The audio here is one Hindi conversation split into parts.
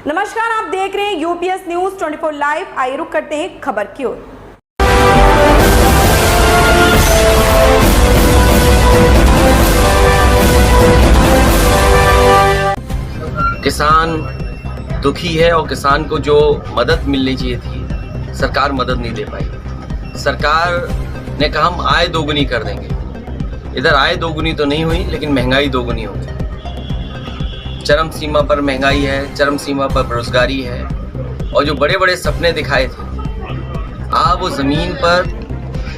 नमस्कार, आप देख रहे हैं यूपीएस न्यूज 24 लाइव। आइए रुक करते हैं खबर की ओर। किसान दुखी है और किसान को जो मदद मिलनी चाहिए थी सरकार मदद नहीं दे पाई। सरकार ने कहा हम आय दोगुनी कर देंगे। इधर आय दोगुनी तो नहीं हुई, लेकिन महंगाई दोगुनी हो गई। चरम सीमा पर महंगाई है, चरम सीमा पर बेरोजगारी है, और जो बड़े बड़े सपने दिखाए थे आज वो जमीन पर।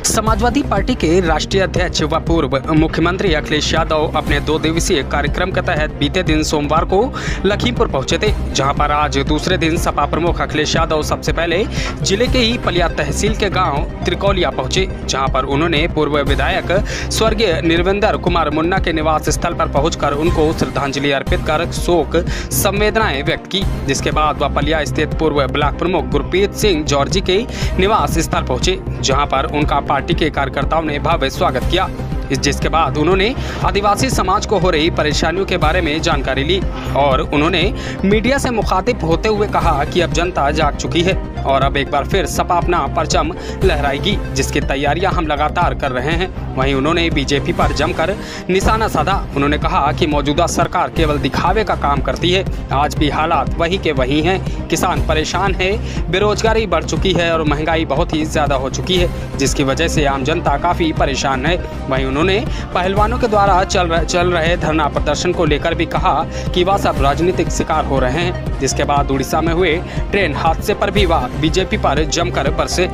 समाजवादी पार्टी के राष्ट्रीय अध्यक्ष व पूर्व मुख्यमंत्री अखिलेश यादव अपने 2 दिवसीय कार्यक्रम के तहत बीते दिन सोमवार को लखीमपुर पहुंचे थे, जहां पर आज दूसरे दिन सपा प्रमुख अखिलेश यादव सबसे पहले जिले के ही पलिया तहसील के गांव त्रिकोलिया पहुंचे, जहां पर उन्होंने पूर्व विधायक स्वर्गीय निर्विंदर कुमार मुन्ना के निवास स्थल पर पहुंचकर उनको श्रद्धांजलि अर्पित कर शोक संवेदनाएं व्यक्त की। जिसके बाद वह पलिया स्थित पूर्व ब्लॉक प्रमुख गुरप्रीत सिंह जॉर्जी के निवास स्थल पहुंचे, जहाँ पर उनका पार्टी के कार्यकर्ताओं ने भव्य स्वागत किया। जिसके बाद उन्होंने आदिवासी समाज को हो रही परेशानियों के बारे में जानकारी ली और उन्होंने मीडिया से मुखातिब होते हुए कहा कि अब जनता जाग चुकी है और अब एक बार फिर सपा अपना परचम लहराएगी, जिसकी तैयारियां हम लगातार कर रहे हैं। वहीं उन्होंने बीजेपी पर जमकर निशाना साधा। उन्होंने कहा कि मौजूदा सरकार केवल दिखावे का काम करती है। आज भी हालात वही के वही हैं। किसान परेशान है, बेरोजगारी बढ़ चुकी है और महंगाई बहुत ही ज्यादा हो चुकी है, जिसकी वजह से आम जनता काफी परेशान है। वहीं उन्होंने पहलवानों के द्वारा चल रहे धरना प्रदर्शन को लेकर भी कहा कि वह सब राजनीतिक शिकार हो रहे हैं। जिसके बाद उड़ीसा में हुए ट्रेन हादसे पर भी वह बीजेपी पर जमकर बरसे।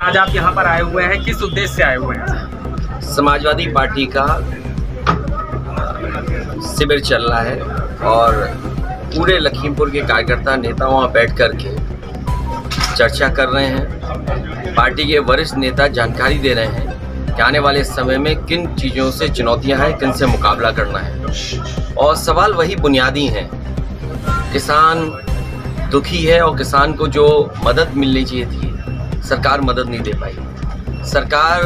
आज आप यहाँ पर आए हुए हैं, किस उद्देश्य से आए हुए हैं? समाजवादी पार्टी का शिविर चल रहा है और पूरे लखीमपुर के कार्यकर्ता नेता वहाँ बैठ कर के चर्चा कर रहे हैं। पार्टी के वरिष्ठ नेता जानकारी दे रहे हैं कि आने वाले समय में किन चीज़ों से चुनौतियां हैं, किन से मुकाबला करना है। और सवाल वही बुनियादी हैं। किसान दुखी है और किसान को जो मदद मिलनी चाहिए थी सरकार मदद नहीं दे पाई। सरकार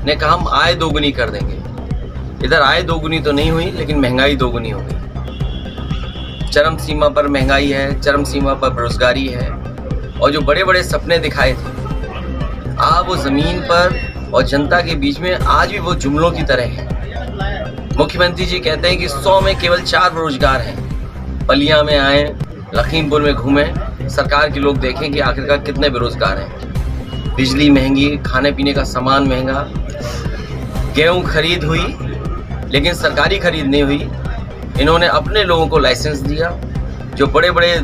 ने कहा हम आय दोगुनी कर देंगे। इधर आय दोगुनी तो नहीं हुई, लेकिन महंगाई दोगुनी हो गई। चरम सीमा पर महंगाई है, चरम सीमा पर बेरोजगारी है, और जो बड़े बड़े सपने दिखाए थे आज वो जमीन पर और जनता के बीच में आज भी वो जुमलों की तरह है। मुख्यमंत्री जी कहते हैं कि 100 में केवल 4 बेरोजगार हैं। पलिया में आए, लखीमपुर में घूमें, सरकार के लोग देखें कि आखिरकार कितने बेरोजगार हैं। बिजली महंगी, खाने पीने का सामान महंगा, गेहूं खरीद हुई लेकिन सरकारी खरीद नहीं हुई। इन्होंने अपने लोगों को लाइसेंस दिया। जो बड़े बड़े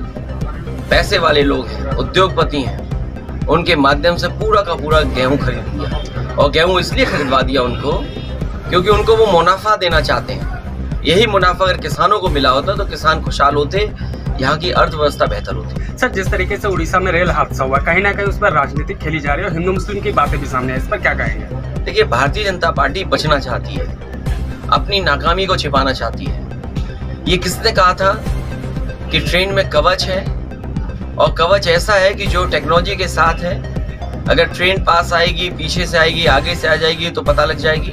पैसे वाले लोग हैं, उद्योगपति हैं, उनके माध्यम से पूरा का पूरा गेहूं खरीद लिया। और गेहूं इसलिए खरीदवा दिया उनको क्योंकि उनको वो मुनाफा देना चाहते हैं। यही मुनाफा अगर किसानों को मिला होता तो किसान खुशहाल होते, यहाँ की अर्थव्यवस्था बेहतर होती। सर, जिस तरीके से उड़ीसा में रेल हादसा हुआ, कहीं ना कहीं उस पर राजनीतिक खेली जा रही है और हिंदू मुस्लिम की बातें भी सामने है, इस पर क्या कहेंगे? देखिए, भारतीय जनता पार्टी बचना चाहती है, अपनी नाकामी को छिपाना चाहती है। ये किसने कहा था कि ट्रेन में कवच है, और कवच ऐसा है कि जो टेक्नोलॉजी के साथ है। अगर ट्रेन पास आएगी, पीछे से आएगी, आगे से आ जाएगी तो पता लग जाएगी।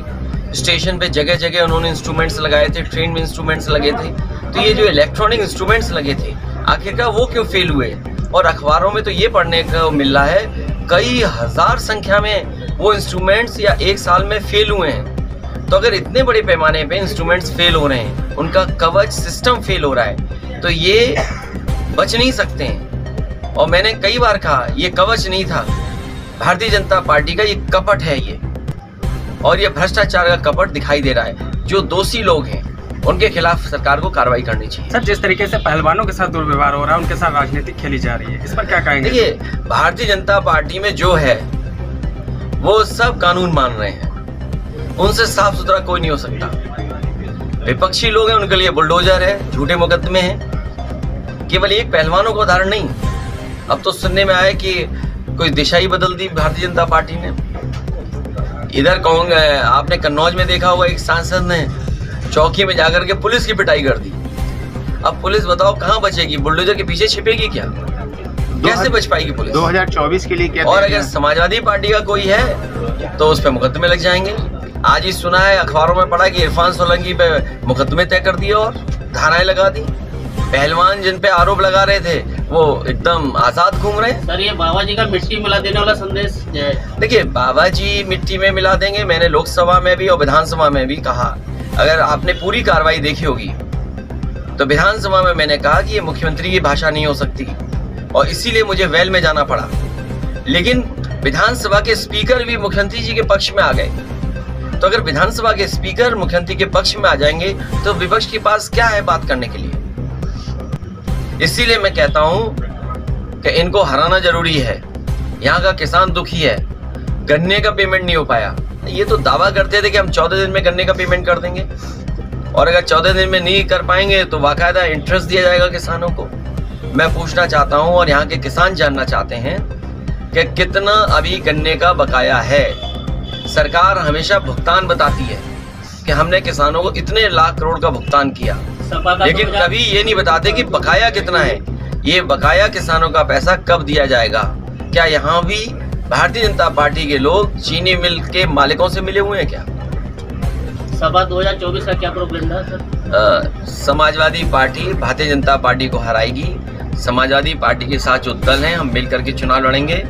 स्टेशन पे जगह जगह उन्होंने इंस्ट्रूमेंट्स लगाए थे, ट्रेन में इंस्ट्रूमेंट्स लगे थे। तो ये जो इलेक्ट्रॉनिक इंस्ट्रूमेंट्स लगे थे आखिरकार वो क्यों फेल हुए? और अखबारों में तो ये पढ़ने को मिल रहा है कई हजार संख्या में वो इंस्ट्रूमेंट्स या एक साल में फेल हुए हैं। तो अगर इतने बड़े पैमाने पे इंस्ट्रूमेंट्स फेल हो रहे हैं, उनका कवच सिस्टम फेल हो रहा है, तो ये बच नहीं सकते हैं। और मैंने कई बार कहा ये कवच नहीं था, भारतीय जनता पार्टी का ये कपट है ये, और ये भ्रष्टाचार का कपट दिखाई दे रहा है। जो दोषी लोग हैं उनके खिलाफ सरकार को कार्रवाई करनी चाहिए। सर, जिस तरीके से पहलवानों के साथ दुर्व्यवहार हो रहा है, उनके साथ राजनीतिक खेली जा रही है, इस पर क्या कहेंगे? देखिए, भारतीय जनता पार्टी में जो है वो सब कानून मान रहे हैं, उनसे साफ सुथरा कोई नहीं हो सकता। विपक्षी लोग हैं, उनके लिए बुलडोजर है, झूठे मुकदमे हैं। केवल एक पहलवानों का उदाहरण नहीं, अब तो सुनने में आया कि कोई दिशा ही बदल दी भारतीय जनता पार्टी ने। इधर आपने कन्नौज में देखा होगा, एक सांसद ने चौकी में जाकर के पुलिस की पिटाई कर दी। अब पुलिस बताओ कहाँ बचेगी? बुलडोजर के पीछे छिपेगी क्या? कैसे बच पाएगी पुलिस? 2024 के लिए क्या? और अगर समाजवादी पार्टी का कोई है तो उस पर मुकदमे लग जाएंगे। आज ही सुना है, अखबारों में पढ़ा कि इरफान सोलंकी पे मुकदमे तय कर दिए और धाराएं लगा दी। पहलवान जिन पे आरोप लगा रहे थे वो एकदम आजाद घूम रहे हैं। सर, ये बाबा जी का मिट्टी मिला देने वाला संदेश है। देखिए, बाबा जी मिट्टी में मिला देंगे, मैंने लोकसभा में भी और विधानसभा में भी कहा। अगर आपने पूरी कार्रवाई देखी होगी तो विधानसभा में मैंने कहा कि ये मुख्यमंत्री की भाषा नहीं हो सकती और इसीलिए मुझे वेल में जाना पड़ा। लेकिन विधानसभा के स्पीकर भी मुख्यमंत्री जी के पक्ष में आ गए। तो अगर विधानसभा के स्पीकर मुख्यमंत्री के पक्ष में आ जाएंगे तो विपक्ष के पास क्या है बात करने के लिए। इसीलिए मैं कहता हूं कि इनको हराना जरूरी है। यहाँ का किसान दुखी है, गन्ने का पेमेंट नहीं हो पाया। ये तो दावा करते थे कि हम 14 दिन में गन्ने का पेमेंट कर देंगे और अगर 14 दिन में नहीं कर पाएंगे तो बाकायदा इंटरेस्ट दिया जाएगा किसानों को। मैं पूछना चाहता हूं और यहाँ के किसान जानना चाहते हैं कि कितना अभी गन्ने का बकाया है। सरकार हमेशा भुगतान बताती है कि हमने किसानों को इतने लाख करोड़ का भुगतान किया, लेकिन कभी ये नहीं बताते कि बकाया कितना है। ये बकाया किसानों का पैसा कब दिया जाएगा। क्या यहाँ भी भारतीय जनता पार्टी के लोग चीनी मिल के मालिकों से मिले हुए हैं क्या? सभा 2024 का क्या प्रोपेगेंडा है sir? Samajwadi party Bharatiya Janata party को हराएगी। समाजवादी पार्टी के साथ जो दल हैं, हम मिलकर के चुनाव लड़ेंगे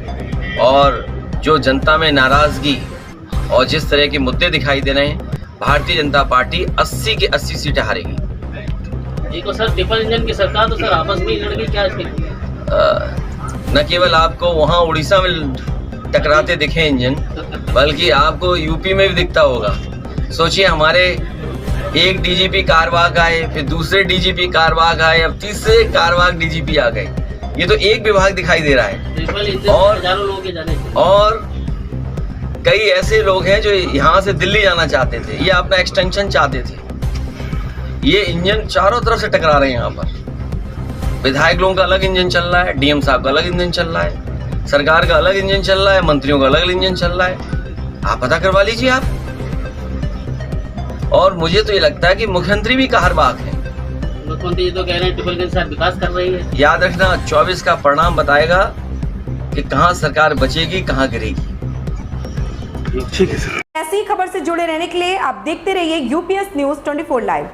और जो जनता में नाराजगी और जिस तरह के मुद्दे दिखाई दे रहे हैं, भारतीय जनता पार्टी 80 के 80 सीटें हारेगी। देखो सर, ट्रिपल इंजन की सरकार तो सर आपस में ही लड़की क्या स्थिति है? न केवल आपको वहाँ उड़ीसा में टकराते दिखे इंजन, बल्कि आपको यूपी में भी दिखता होगा। सोचिए, हमारे एक डीजीपी कारवाग आए, फिर दूसरे डीजीपी कारवाग आए, अब तीसरे कारवाग डीजीपी आ गए। ये तो एक विभाग दिखाई दे रहा है और कई ऐसे लोग हैं जो यहाँ से दिल्ली जाना चाहते थे, ये अपना एक्सटेंशन चाहते थे। ये इंजन चारों तरफ से टकरा रहे हैं। यहाँ पर विधायक लोगों का अलग इंजन चल रहा है, डीएम साहब का अलग इंजन चल रहा है, सरकार का अलग इंजन चल रहा है, मंत्रियों का अलग इंजन चल रहा है। आप पता करवा लीजिए आप। और मुझे तो ये लगता है कि मुख्यमंत्री भी कहरबाग है। मुख्यमंत्री तो कह रहे हैं ट्रिपल इंजन के साथ विकास कर रही है। याद रखना, 24 का परिणाम बताएगा कि कहाँ सरकार बचेगी, कहाँ गिरेगी। ठीक है सर। ऐसी खबर से जुड़े रहने के लिए आप देखते रहिए यूपीएस न्यूज़ 24 लाइव।